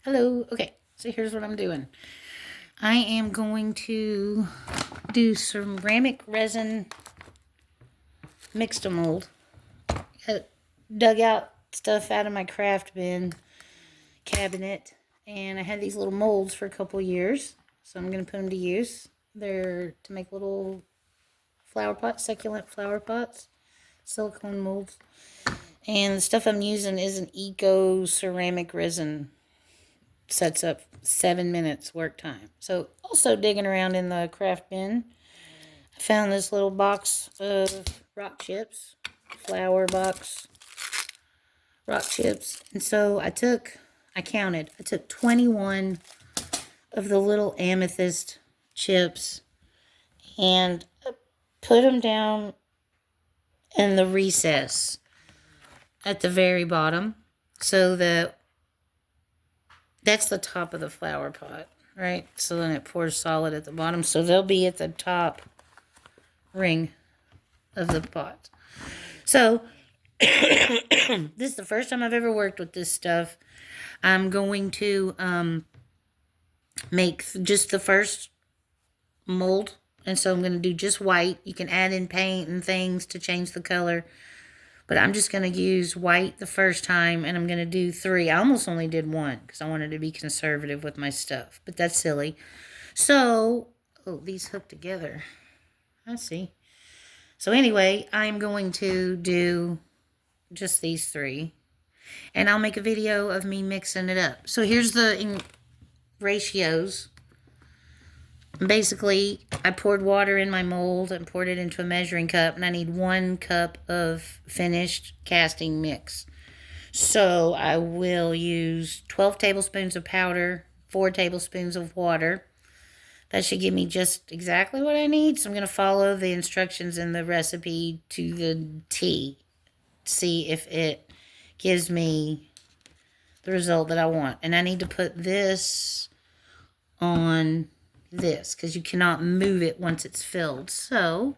Hello. Okay, so here's what I'm doing. I am going to do ceramic resin Mix2mold. Dug out stuff out of my craft bin cabinet, and I had these little molds for a couple years, so I'm going to put them to use. They're to make little flower pots, succulent flower pots, silicone molds. And the stuff I'm using is an eco ceramic resin. Sets up 7 minutes work time. So also digging around in the craft bin, I found this little box of rock chips, flower box rock chips. And so I took 21 of the little amethyst chips and put them down in the recess at the very bottom, so that that's the top of the flower pot, right? So then it pours solid at the bottom. So they'll be at the top ring of the pot. So this is the first time I've ever worked with this stuff. I'm going to make just the first mold. And so I'm going to do just white. You can add in paint and things to change the color. But I'm just going to use white the first time, and I'm going to do 3. I almost only did 1 because I wanted to be conservative with my stuff. But that's silly. So, oh, these hook together. I see. So anyway, I'm going to do just these 3. And I'll make a video of me mixing it up. So here's the ratios. Basically, I poured water in my mold and poured it into a measuring cup, and I need 1 cup of finished casting mix. So I will use 12 tablespoons of powder, 4 tablespoons of water. That should give me just exactly what I need. So I'm going to follow the instructions in the recipe to the T. See if it gives me the result that I want. And I need to put this on this because you cannot move it once it's filled. So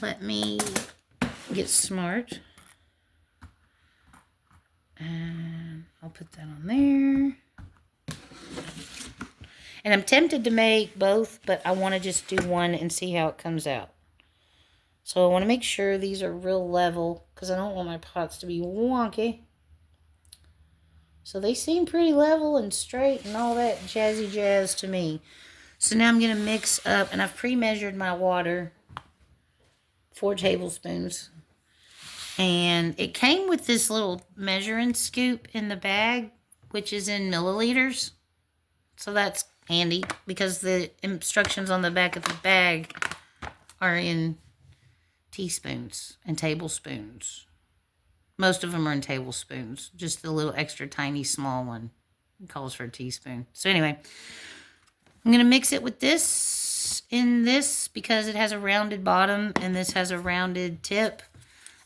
let me get smart, and I'll put that on there. And I'm tempted to make both, but I want to just do one and see how it comes out. So I want to make sure these are real level because I don't want my pots to be wonky. So they seem pretty level and straight and all that jazzy jazz to me. So now I'm going to mix up, and I've pre-measured my water, 4 tablespoons. And it came with this little measuring scoop in the bag, which is in milliliters. So that's handy because the instructions on the back of the bag are in teaspoons and tablespoons. Most of them are in tablespoons. Just the little extra tiny small one calls for a teaspoon. So anyway, I'm going to mix it with this in this because it has a rounded bottom and this has a rounded tip.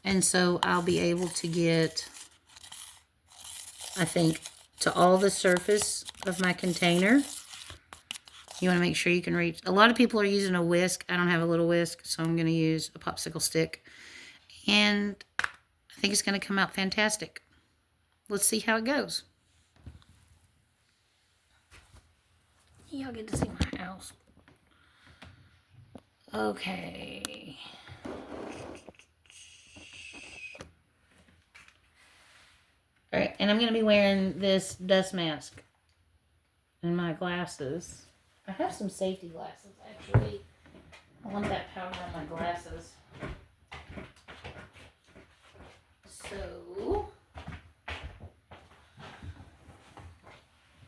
And so I'll be able to get, I think, to all the surface of my container. You want to make sure you can reach. A lot of people are using a whisk. I don't have a little whisk, so I'm going to use a popsicle stick. And I think it's going to come out fantastic. Let's see how it goes. Y'all get to see my house. Okay. All right, and I'm going to be wearing this dust mask and my glasses. I have some safety glasses, actually. I want that powder on my glasses. So,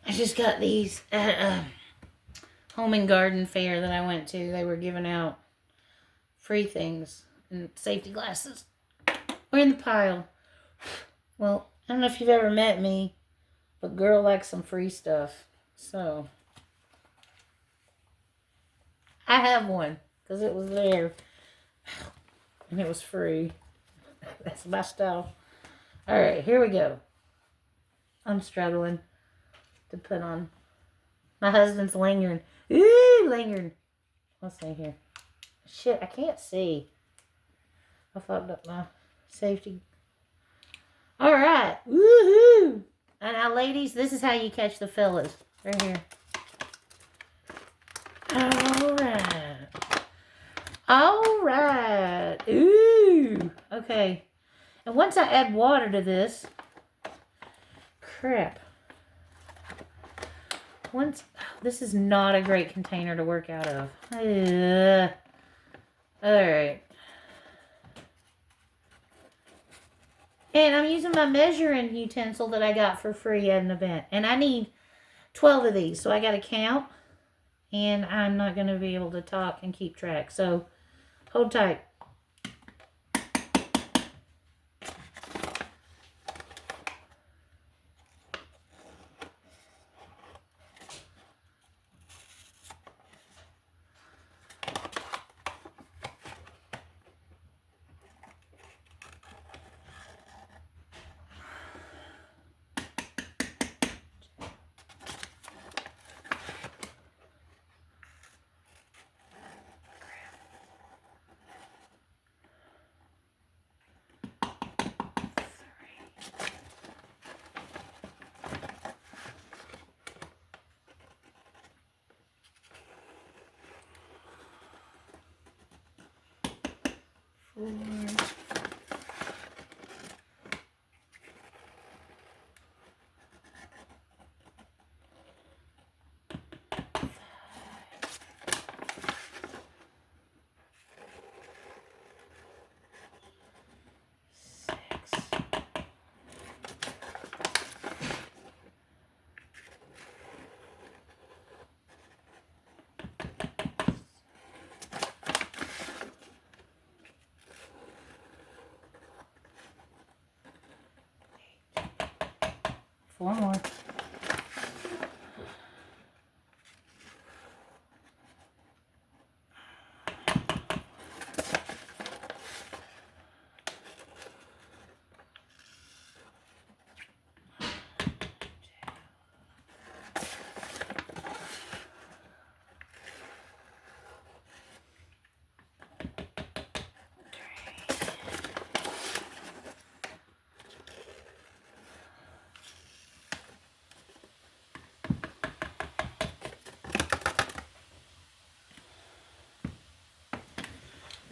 I just got these at a home and garden fair that I went to. They were giving out free things, and safety glasses were in the pile. Well, I don't know if you've ever met me, but girl likes some free stuff. So, I have one because it was there and it was free. That's my style. All right, here we go. I'm struggling to put on. My husband's lingering. Ooh, lingering. Let's see here. Shit, I can't see. I fucked up my safety. All right. Woohoo! And now, ladies, this is how you catch the fellas. Right here. Alright. Alright. Ooh. Okay. And once I add water to this, crap. This is not a great container to work out of. Alright. And I'm using my measuring utensil that I got for free at an event. And I need 12 of these. So I got to count. And I'm not going to be able to talk and keep track. So hold tight. Four more.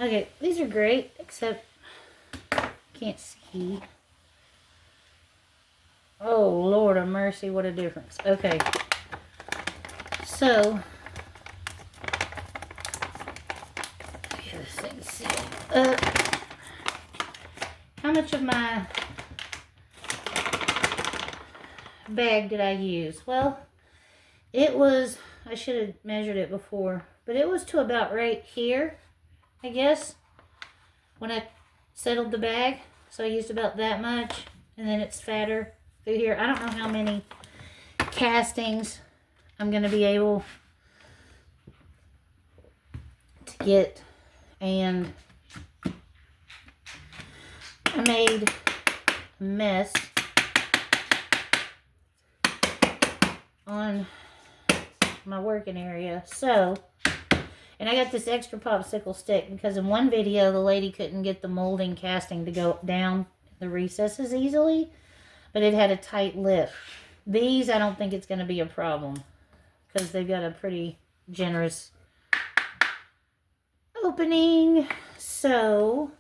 Okay, these are great, except can't see. Oh, Lord of mercy, what a difference. Okay, so, get this thing sealed. How much of my bag did I use? Well, it was, I should have measured it before, but it was to about right here, I guess, when I settled the bag. So I used about that much, and then it's fatter through here. I don't know how many castings I'm going to be able to get, and I made a mess on my working area. So, and I got this extra popsicle stick because in one video the lady couldn't get the molding casting to go down the recesses easily, but it had a tight lip. These, I don't think it's going to be a problem because they've got a pretty generous opening. So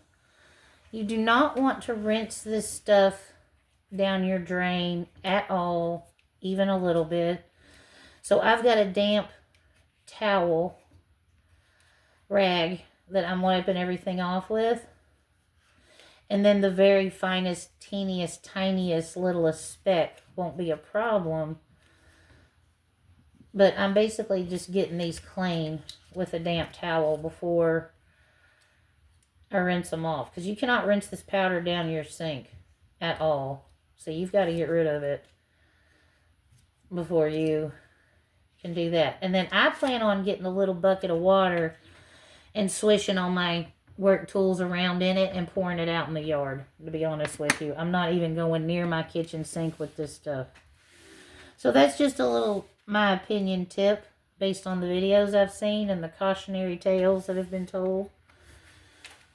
you do not want to rinse this stuff down your drain at all, even a little bit. So I've got a damp towel rag that I'm wiping everything off with, and then the very finest, teeniest, tiniest, littlest speck won't be a problem, but I'm basically just getting these clean with a damp towel before I rinse them off, because you cannot rinse this powder down your sink at all, so you've got to get rid of it before you can do that. And then I plan on getting a little bucket of water and swishing all my work tools around in it and pouring it out in the yard, to be honest with you. I'm not even going near my kitchen sink with this stuff. So that's just a little, my opinion, tip based on the videos I've seen and the cautionary tales that have been told.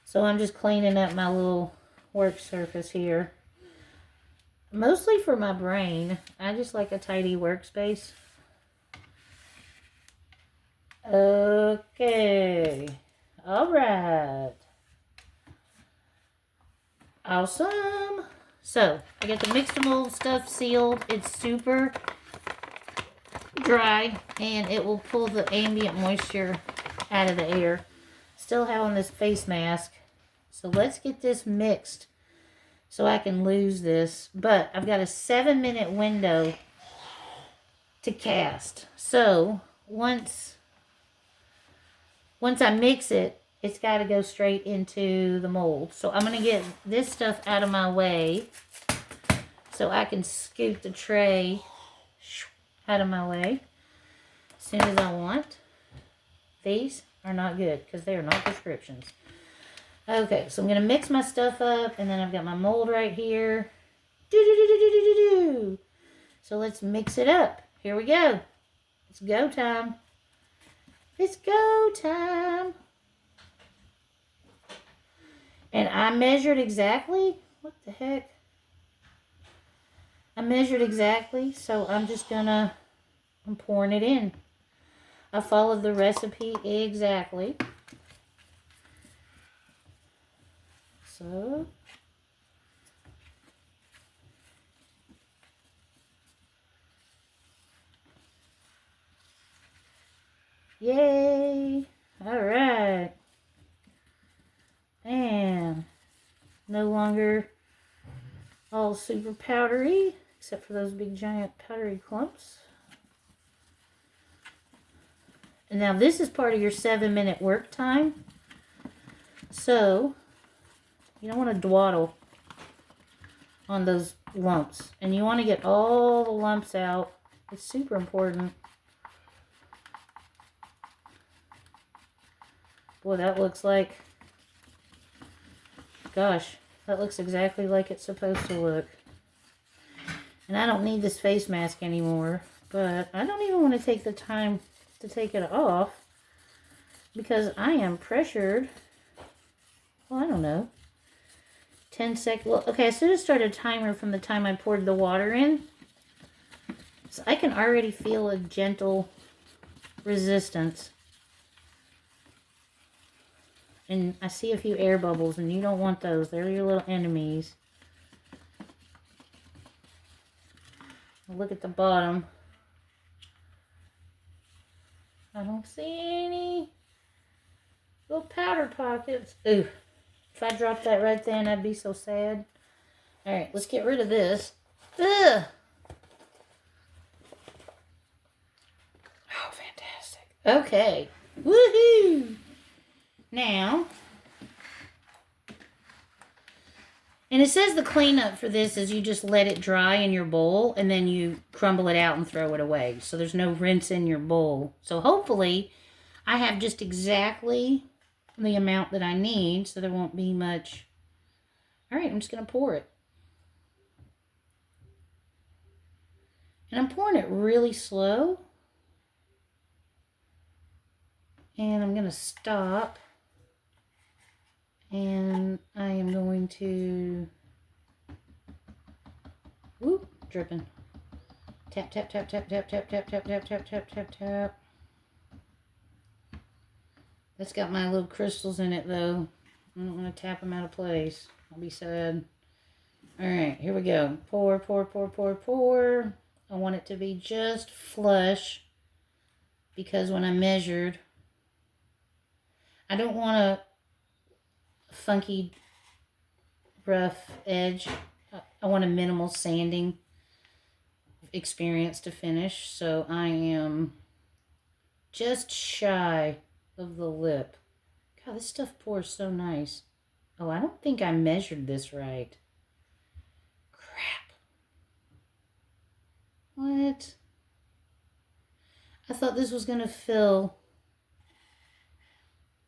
So I'm just cleaning up my little work surface here. Mostly for my brain. I just like a tidy workspace. Okay. All right. Awesome. So, I got the Mix2mold stuff sealed. It's super dry, and it will pull the ambient moisture out of the air. Still have on this face mask. So, let's get this mixed so I can lose this. But I've got a 7-minute window to cast. So, once I mix it, it's got to go straight into the mold. So I'm going to get this stuff out of my way so I can scoop the tray out of my way as soon as I want. These are not good because they are not prescriptions. Okay, so I'm going to mix my stuff up, and then I've got my mold right here. So let's mix it up. Here we go. It's go time. It's go time. And I measured exactly. What the heck? I measured exactly, so I'm pouring it in. I followed the recipe exactly. So, yay! All right. And no longer all super powdery, except for those big giant powdery clumps. And now this is part of your 7-minute work time. So you don't want to dawdle on those lumps. And you want to get all the lumps out. It's super important. Boy, that looks like... Gosh, that looks exactly like it's supposed to look. And I don't need this face mask anymore. But I don't even want to take the time to take it off. Because I am pressured. Well, I don't know. 10 seconds. Well, okay, I should have started a timer from the time I poured the water in. So I can already feel a gentle resistance. And I see a few air bubbles, and you don't want those. They're your little enemies. Look at the bottom. I don't see any little powder pockets. Ooh, if I dropped that right then, I'd be so sad. All right, let's get rid of this. Ugh. Oh, fantastic. Okay. Woohoo! Now, and it says the cleanup for this is you just let it dry in your bowl and then you crumble it out and throw it away. So there's no rinse in your bowl. So hopefully I have just exactly the amount that I need so there won't be much. All right, I'm just going to pour it. And I'm pouring it really slow. And I'm going to stop. And I am going to, whoop, dripping. Tap, tap, tap, tap, tap, tap, tap, tap, tap, tap, tap, tap, tap. That's got my little crystals in it, though. I don't want to tap them out of place. I'll be sad. All right, here we go. Pour, pour, pour, pour, pour. I want it to be just flush because when I measured, I don't want a funky, rough edge. I want a minimal sanding experience to finish, so I am just shy of the lip. God, this stuff pours so nice. Oh, I don't think I measured this right. Crap. What? I thought this was going to fill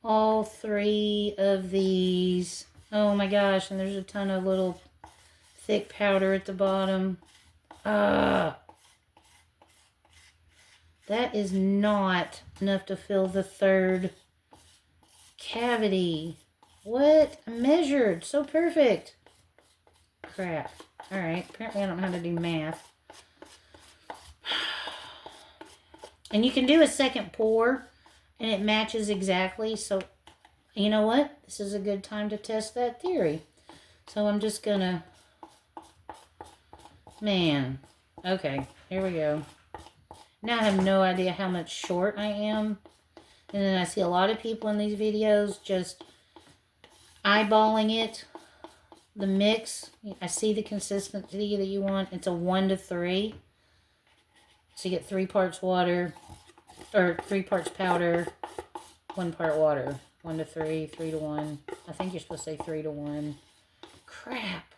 all 3 of these. Oh my gosh, and there's a ton of little thick powder at the bottom. That is not enough to fill the 3rd cavity. What? I measured. So perfect. Crap. Alright, apparently I don't know how to do math. And you can do a second pour, and it matches exactly. So, you know what? This is a good time to test that theory. So I'm just gonna... Man. Okay, here we go. Now I have no idea how much short I am. And then I see a lot of people in these videos just eyeballing it. The mix. I see the consistency that you want. It's a 1 to 3. So you get 3 parts water. Or 3 parts powder. 1 part water. 1 to 3. 3 to 1. I think you're supposed to say 3 to 1. Crap.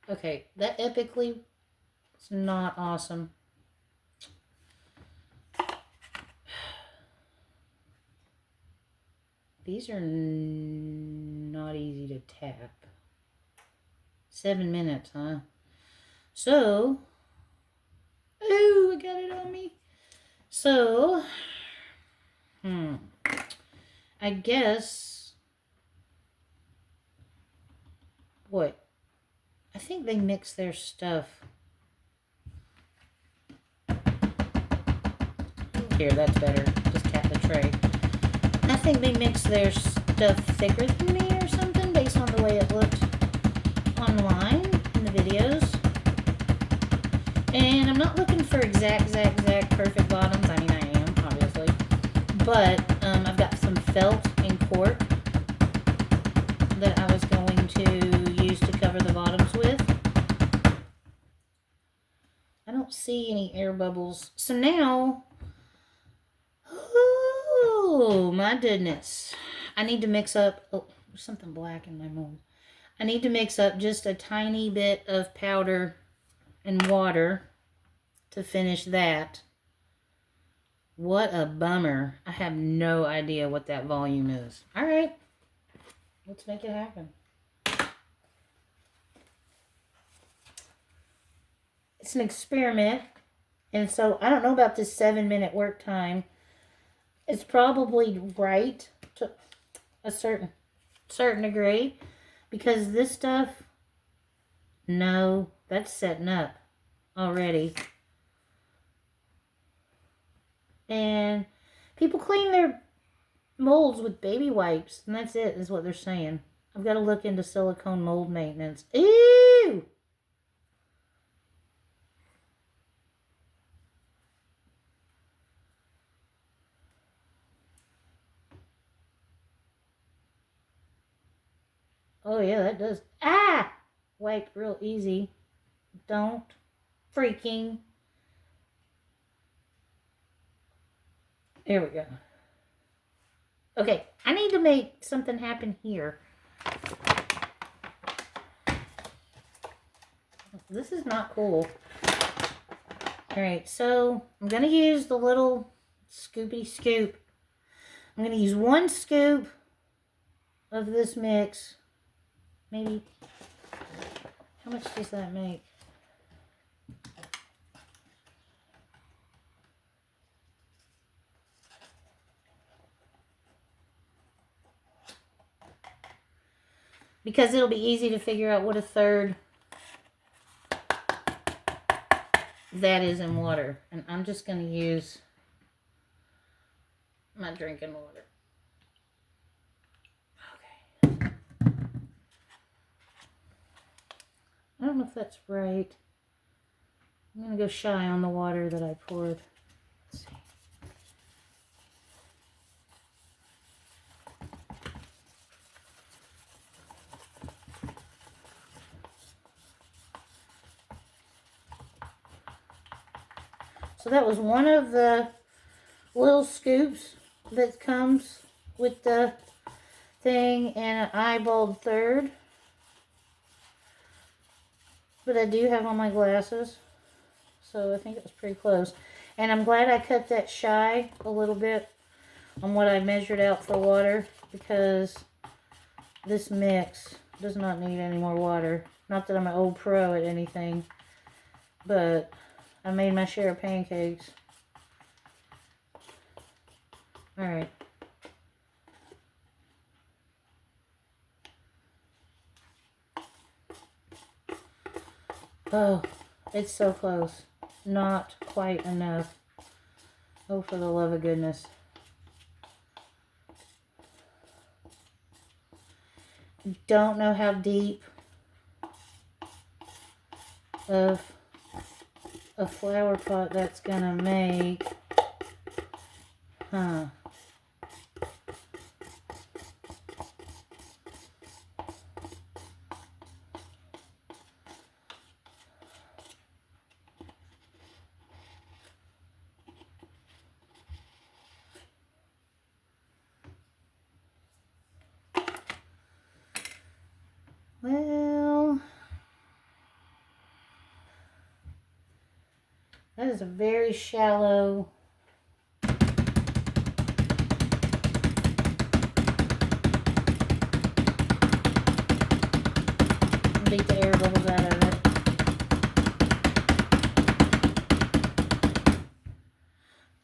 Okay, that epically is not awesome. These are not easy to tap. 7 minutes, huh? So, ooh, I got it on me. So, I guess, what? I think they mix their stuff. Here, that's better. Just tap the tray. I think they mix their stuff thicker than me or something based on the way it looked online in the videos. And I'm not looking for exact perfect bottoms. I mean, I am, obviously. But I've got some felt and cork that I was going to use to cover the bottoms with. I don't see any air bubbles. So now, oh my goodness. I need to mix up, oh, there's something black in my mold. I need to mix up just a tiny bit of powder and water to finish that. What a bummer. I have no idea what that volume is. All right. Let's make it happen. It's an experiment. And so I don't know about this 7-minute work time. It's probably right to a certain degree. Because this stuff, no, that's setting up already. And people clean their molds with baby wipes, and that's it, is what they're saying. I've got to look into silicone mold maintenance. Ew! Oh, yeah, that does. Ah! Wipe real easy. Don't freaking. There we go. Okay, I need to make something happen here. This is not cool. Alright, so I'm going to use the little scoopy scoop. I'm going to use 1 scoop of this mix. Maybe, how much does that make? Because it'll be easy to figure out what a third that is in water. And I'm just going to use my drinking water. Okay. I don't know if that's right. I'm going to go shy on the water that I poured. Let's see. So that was one of the little scoops that comes with the thing, and an eyeballed third. But I do have on my glasses, so I think it was pretty close. And I'm glad I cut that shy a little bit on what I measured out for water, because this mix does not need any more water. Not that I'm an old pro at anything, but I made my share of pancakes. Alright. Oh, it's so close. Not quite enough. Oh, for the love of goodness. Don't know how deep of a flower pot that's gonna make. Huh. Well, that is a very shallow. Beat the air bubbles out of it.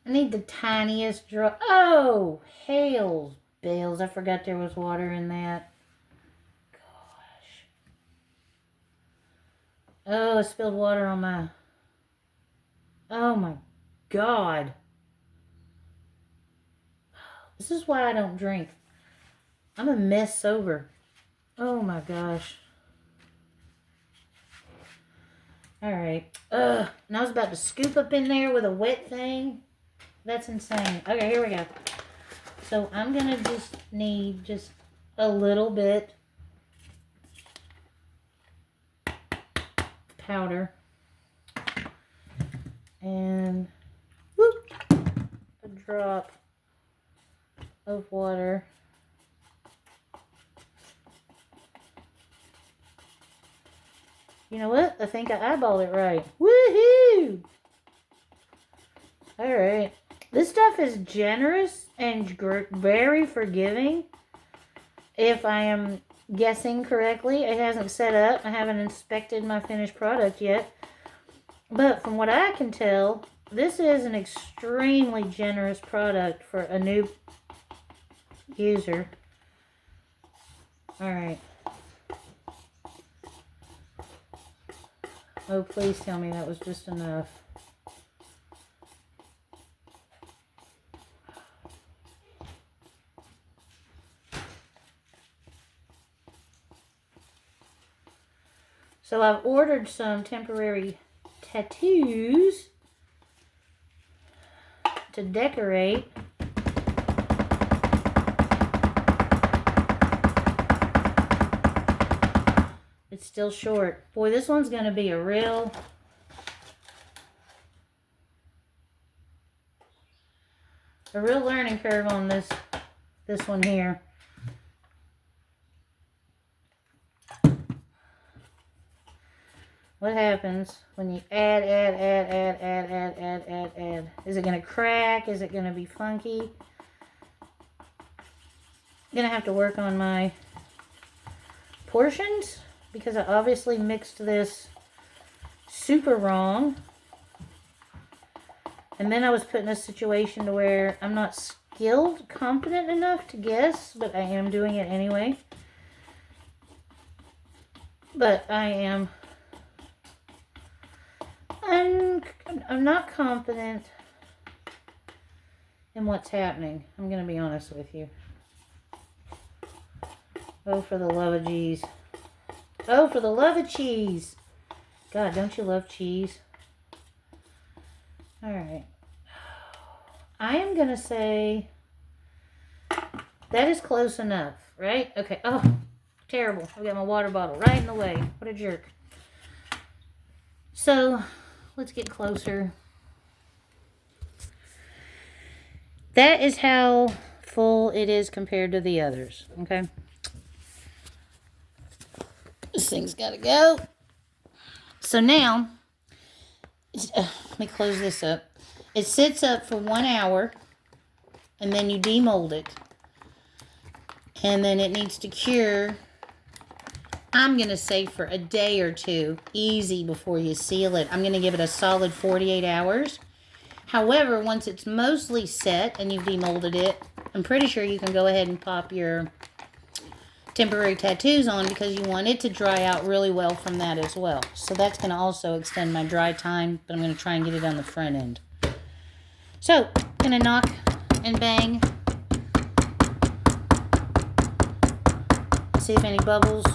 I need the tiniest drop. Oh, hails, bales. I forgot there was water in that. Gosh. Oh, I spilled water on my... Oh my God. This is why I don't drink. I'm a mess sober. Oh my gosh. Alright. Ugh. And I was about to scoop up in there with a wet thing. That's insane. Okay, here we go. So I'm going to just need just a little bit powder. And whoop, a drop of water. You know what? I think I eyeballed it right. Woohoo! Alright. This stuff is generous and very forgiving. If I am guessing correctly, it hasn't set up. I haven't inspected my finished product yet. But from what I can tell, this is an extremely generous product for a new user. Alright. Oh, please tell me that was just enough. So I've ordered some temporary tattoos to decorate. It's still short. Boy, this one's going to be a real learning curve on this one here. What happens when you add? Is it going to crack? Is it going to be funky? I'm going to have to work on my portions because I obviously mixed this super wrong. And then I was put in a situation to where I'm not skilled, confident enough to guess, but I am doing it anyway. But I'm not confident in what's happening. I'm going to be honest with you. Oh, for the love of cheese. Oh, for the love of cheese. God, don't you love cheese? All right. I am going to say that is close enough, right? Okay. Oh, terrible. I've got my water bottle right in the way. What a jerk. So, let's get closer. That is how full it is compared to the others, okay? This thing's got to go. So now, let me close this up. It sits up for 1 hour, and then you demold it. And then it needs to cure, I'm going to say for a day or two, easy before you seal it. I'm going to give it a solid 48 hours. However, once it's mostly set and you've demolded it, I'm pretty sure you can go ahead and pop your temporary tattoos on because you want it to dry out really well from that as well. So that's going to also extend my dry time, but I'm going to try and get it on the front end. So, going to knock and bang. See if any bubbles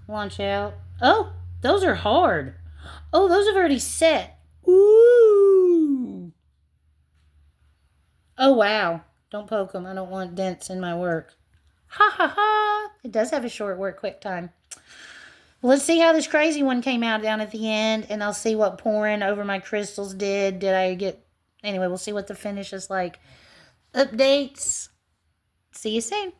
launch out. Oh, those are hard. Oh, those have already set. Ooh. Oh, wow. Don't poke them. I don't want dents in my work. Ha ha ha. It does have a short work quick time. Well, let's see how this crazy one came out down at the end, and I'll see what pouring over my crystals did. Did I get... Anyway, we'll see what the finish is like. Updates. See you soon.